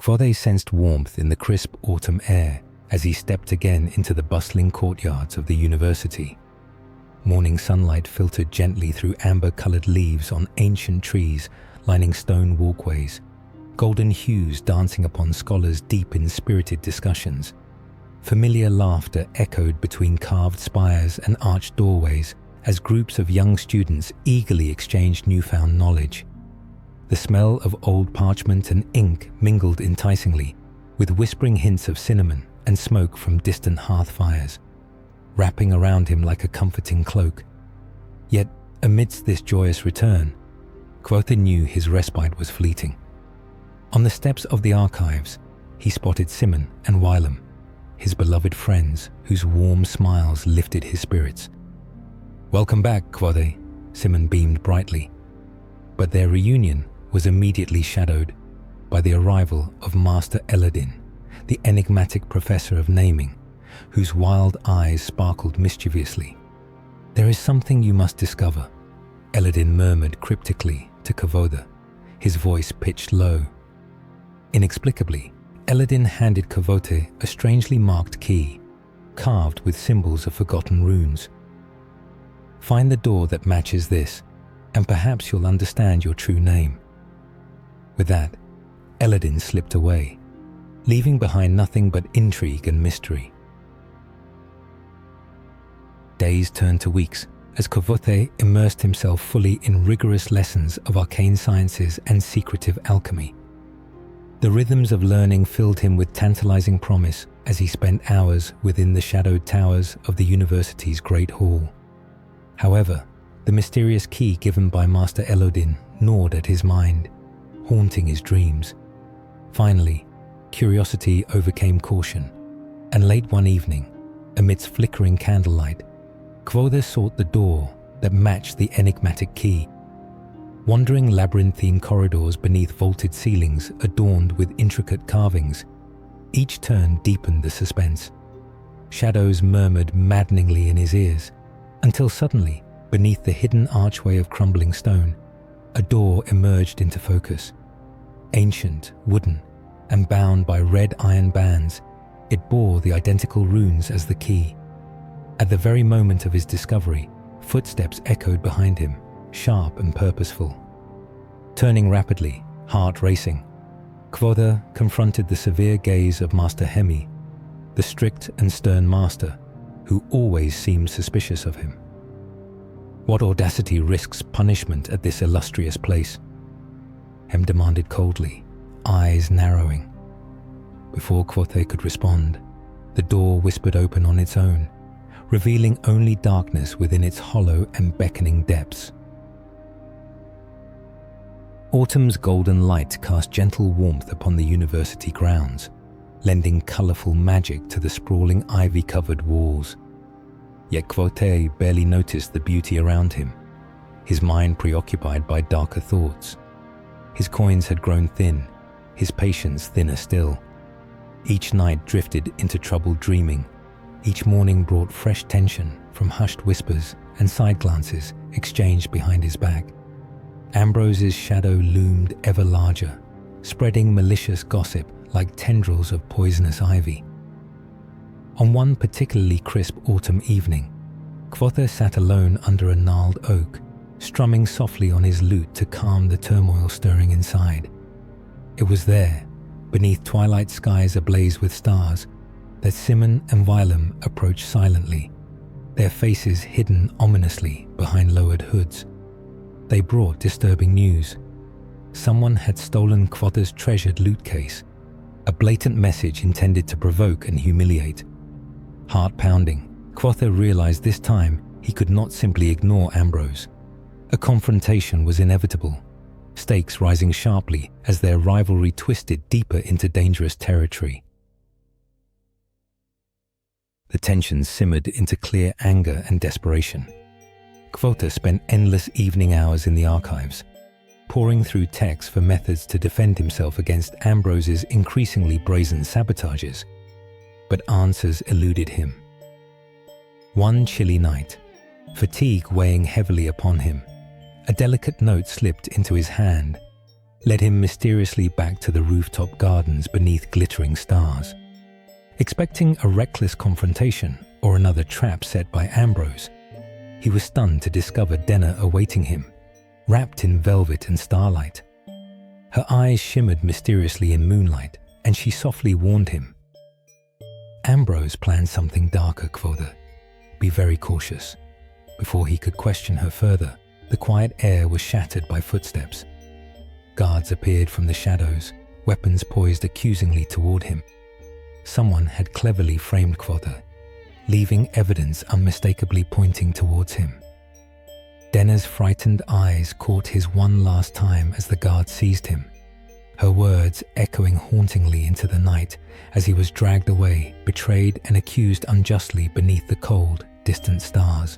Kvothe sensed warmth in the crisp autumn air as he stepped again into the bustling courtyards of the university. Morning sunlight filtered gently through amber-colored leaves on ancient trees lining stone walkways, golden hues dancing upon scholars deep in spirited discussions. Familiar laughter echoed between carved spires and arched doorways as groups of young students eagerly exchanged newfound knowledge. The smell of old parchment and ink mingled enticingly, with whispering hints of cinnamon and smoke from distant hearth fires, wrapping around him like a comforting cloak. Yet, amidst this joyous return, Kvothe knew his respite was fleeting. On the steps of the archives, he spotted Simon and Wylam, his beloved friends whose warm smiles lifted his spirits. "Welcome back, Kvothe," Simon beamed brightly. But their reunion was immediately shadowed by the arrival of Master Eladin, the enigmatic professor of naming, whose wild eyes sparkled mischievously. "There is something you must discover," Eladin murmured cryptically to Kvothe, his voice pitched low. Inexplicably, Eladin handed Kvothe a strangely marked key, carved with symbols of forgotten runes. "Find the door that matches this, and perhaps you'll understand your true name." With that, Eladin slipped away, leaving behind nothing but intrigue and mystery. Days turned to weeks as Kvothe immersed himself fully in rigorous lessons of arcane sciences and secretive alchemy. The rhythms of learning filled him with tantalizing promise as he spent hours within the shadowed towers of the university's great hall. However, the mysterious key given by Master Eladin gnawed at his mind, haunting his dreams. Finally, curiosity overcame caution, and late one evening, amidst flickering candlelight, Kvothe sought the door that matched the enigmatic key. Wandering labyrinthine corridors beneath vaulted ceilings adorned with intricate carvings, each turn deepened the suspense. Shadows murmured maddeningly in his ears, until suddenly, beneath the hidden archway of crumbling stone, a door emerged into focus. Ancient, wooden, and bound by red iron bands, it bore the identical runes as the key. At the very moment of his discovery, footsteps echoed behind him, sharp and purposeful. Turning rapidly, heart racing, Kvothe confronted the severe gaze of Master Hemi, the strict and stern master, who always seemed suspicious of him. What audacity risks punishment at this illustrious place? Hem demanded coldly, eyes narrowing. Before Kvothe could respond, the door whispered open on its own, revealing only darkness within its hollow and beckoning depths. Autumn's golden light cast gentle warmth upon the university grounds, lending colorful magic to the sprawling ivy-covered walls. Yet Kvothe barely noticed the beauty around him, his mind preoccupied by darker thoughts. His coins had grown thin, his patience thinner still. Each night drifted into troubled dreaming. Each morning brought fresh tension from hushed whispers and side glances exchanged behind his back. Ambrose's shadow loomed ever larger, spreading malicious gossip like tendrils of poisonous ivy. On one particularly crisp autumn evening, Kvothe sat alone under a gnarled oak, strumming softly on his lute to calm the turmoil stirring inside. It was there, beneath twilight skies ablaze with stars, that Simon and Wylam approached silently, their faces hidden ominously behind lowered hoods. They brought disturbing news. Someone had stolen Kvothe's treasured loot case, a blatant message intended to provoke and humiliate. Heart pounding, Kvothe realized this time he could not simply ignore Ambrose. A confrontation was inevitable, stakes rising sharply as their rivalry twisted deeper into dangerous territory. The tension simmered into clear anger and desperation. Kvothe spent endless evening hours in the archives, poring through texts for methods to defend himself against Ambrose's increasingly brazen sabotages, but answers eluded him. One chilly night, fatigue weighing heavily upon him, a delicate note slipped into his hand, led him mysteriously back to the rooftop gardens beneath glittering stars. Expecting a reckless confrontation or another trap set by Ambrose, he was stunned to discover Denna awaiting him, wrapped in velvet and starlight. Her eyes shimmered mysteriously in moonlight, and she softly warned him. Ambrose planned something darker, Kvothe. Be very cautious. Before he could question her further, the quiet air was shattered by footsteps. Guards appeared from the shadows, weapons poised accusingly toward him. Someone had cleverly framed Kvothe, leaving evidence unmistakably pointing towards him. Denna's frightened eyes caught his one last time as the guard seized him, her words echoing hauntingly into the night as he was dragged away, betrayed and accused unjustly beneath the cold, distant stars.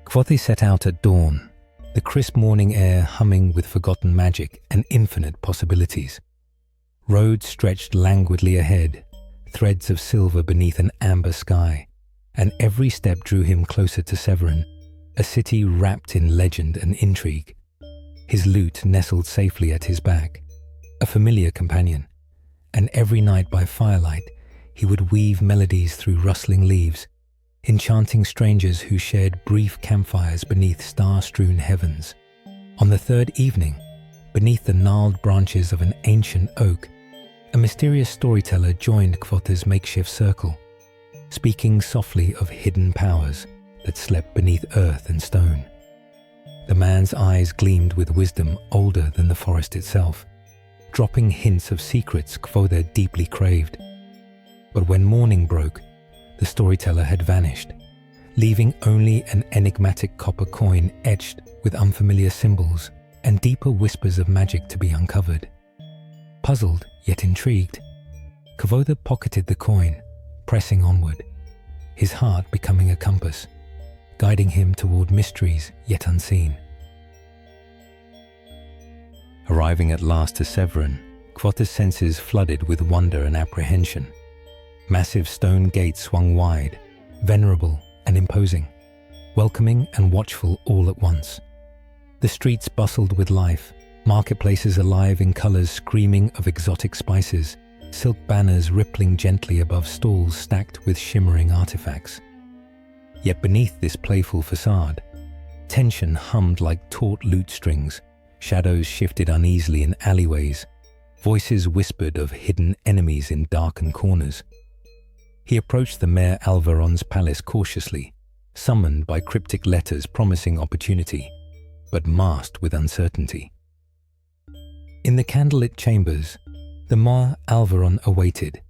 Kvothe set out at dawn, the crisp morning air humming with forgotten magic and infinite possibilities. Roads stretched languidly ahead, threads of silver beneath an amber sky, and every step drew him closer to Severen, a city wrapped in legend and intrigue. His lute nestled safely at his back, a familiar companion, and every night by firelight he would weave melodies through rustling leaves, enchanting strangers who shared brief campfires beneath star-strewn heavens. On the third evening, beneath the gnarled branches of an ancient oak, a mysterious storyteller joined Kvothe's makeshift circle, speaking softly of hidden powers that slept beneath earth and stone. The man's eyes gleamed with wisdom older than the forest itself, dropping hints of secrets Kvothe deeply craved. But when morning broke, the storyteller had vanished, leaving only an enigmatic copper coin etched with unfamiliar symbols and deeper whispers of magic to be uncovered. Puzzled yet intrigued, Kvothe pocketed the coin, pressing onward, his heart becoming a compass, guiding him toward mysteries yet unseen. Arriving at last to Severen, Kvothe's senses flooded with wonder and apprehension. Massive stone gates swung wide, venerable and imposing, welcoming and watchful all at once. The streets bustled with life, marketplaces alive in colors screaming of exotic spices, silk banners rippling gently above stalls stacked with shimmering artifacts. Yet beneath this playful facade, tension hummed like taut lute strings, shadows shifted uneasily in alleyways, voices whispered of hidden enemies in darkened corners. He approached the Maer Alvaron's palace cautiously, summoned by cryptic letters promising opportunity, but masked with uncertainty. In the candlelit chambers, the Maer Alvaron awaited,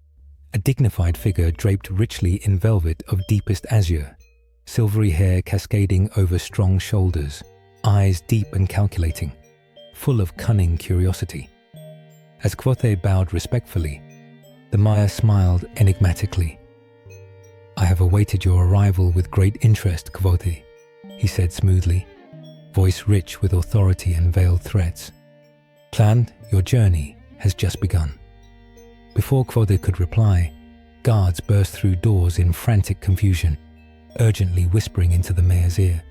a dignified figure draped richly in velvet of deepest azure, silvery hair cascading over strong shoulders, eyes deep and calculating, full of cunning curiosity. As Kvothe bowed respectfully, the Maer smiled enigmatically. "I have awaited your arrival with great interest, Kvothe," he said smoothly, voice rich with authority and veiled threats. "Planned, your journey has just begun." Before Kvothe could reply, guards burst through doors in frantic confusion, urgently whispering into the mayor's ear.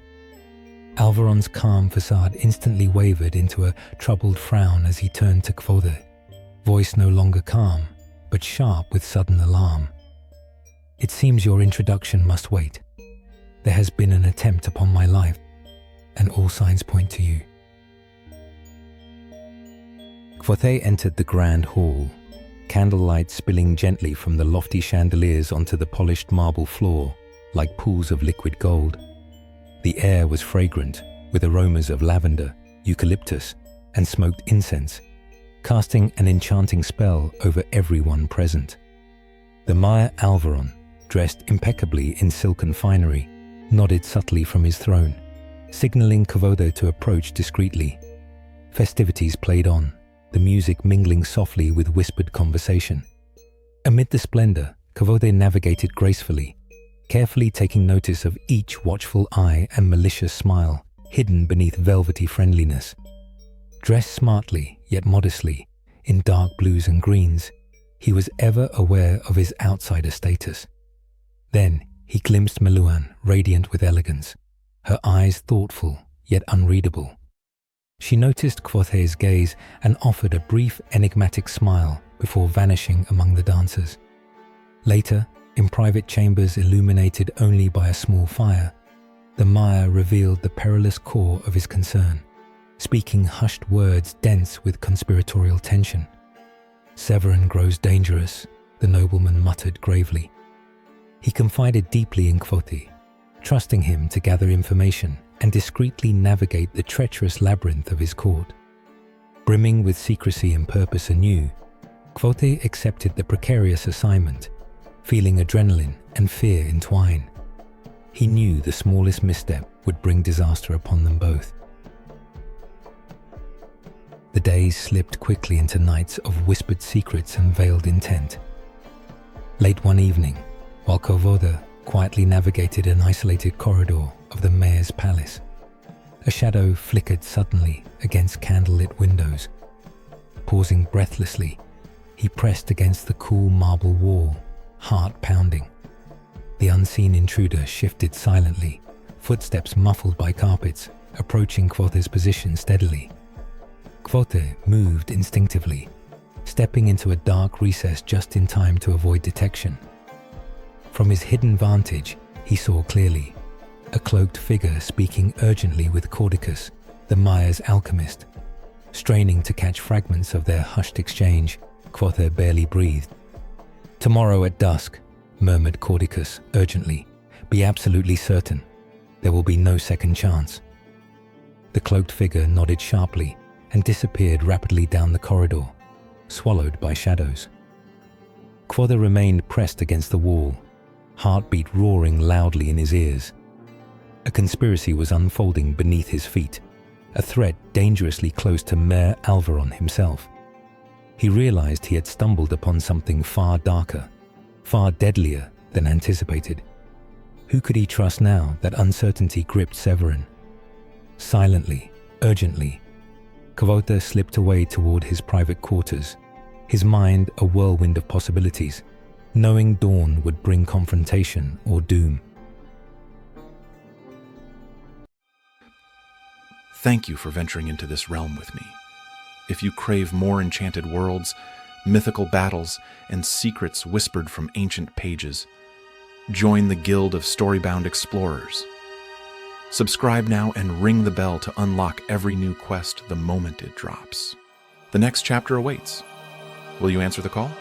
Alvaron's calm facade instantly wavered into a troubled frown as he turned to Kvothe, voice no longer calm, but sharp with sudden alarm. "It seems your introduction must wait. There has been an attempt upon my life, and all signs point to you." Kvothe entered the grand hall, candlelight spilling gently from the lofty chandeliers onto the polished marble floor like pools of liquid gold. The air was fragrant, with aromas of lavender, eucalyptus, and smoked incense, casting an enchanting spell over everyone present. The Maer Alvaron, dressed impeccably in silken finery, nodded subtly from his throne, signaling Kvothe to approach discreetly. Festivities played on, the music mingling softly with whispered conversation. Amid the splendor, Kvothe navigated gracefully, carefully taking notice of each watchful eye and malicious smile hidden beneath velvety friendliness. Dressed smartly yet modestly, in dark blues and greens, he was ever aware of his outsider status. Then he glimpsed Meluan, radiant with elegance, her eyes thoughtful yet unreadable. She noticed Kvothe's gaze and offered a brief, enigmatic smile before vanishing among the dancers. Later, in private chambers illuminated only by a small fire, the Maer revealed the perilous core of his concern, speaking hushed words dense with conspiratorial tension. "Severen grows dangerous," the nobleman muttered gravely. He confided deeply in Kvothe, trusting him to gather information and discreetly navigate the treacherous labyrinth of his court. Brimming with secrecy and purpose anew, Kvothe accepted the precarious assignment, feeling adrenaline and fear entwine. He knew the smallest misstep would bring disaster upon them both. The days slipped quickly into nights of whispered secrets and veiled intent. Late one evening, while Kvothe quietly navigated an isolated corridor of the Maer's palace, a shadow flickered suddenly against candlelit windows. Pausing breathlessly, he pressed against the cool marble wall, heart pounding. The unseen intruder shifted silently, footsteps muffled by carpets, approaching Kvothe's position steadily. Kvothe moved instinctively, stepping into a dark recess just in time to avoid detection. From his hidden vantage, he saw clearly a cloaked figure speaking urgently with Caudicus, the Maer's alchemist. Straining to catch fragments of their hushed exchange, Kvothe barely breathed. "Tomorrow at dusk," murmured Caudicus urgently. "Be absolutely certain. There will be no second chance." The cloaked figure nodded sharply and disappeared rapidly down the corridor, swallowed by shadows. Kvothe remained pressed against the wall, heartbeat roaring loudly in his ears. A conspiracy was unfolding beneath his feet, a threat dangerously close to Maer Alvaron himself. He realized he had stumbled upon something far darker, far deadlier than anticipated. Who could he trust now that uncertainty gripped Severen? Silently, urgently, Kvothe slipped away toward his private quarters, his mind a whirlwind of possibilities, knowing dawn would bring confrontation or doom. Thank you for venturing into this realm with me. If you crave more enchanted worlds, mythical battles, and secrets whispered from ancient pages, join the Guild of Storybound Explorers. Subscribe now and ring the bell to unlock every new quest the moment it drops. The next chapter awaits. Will you answer the call?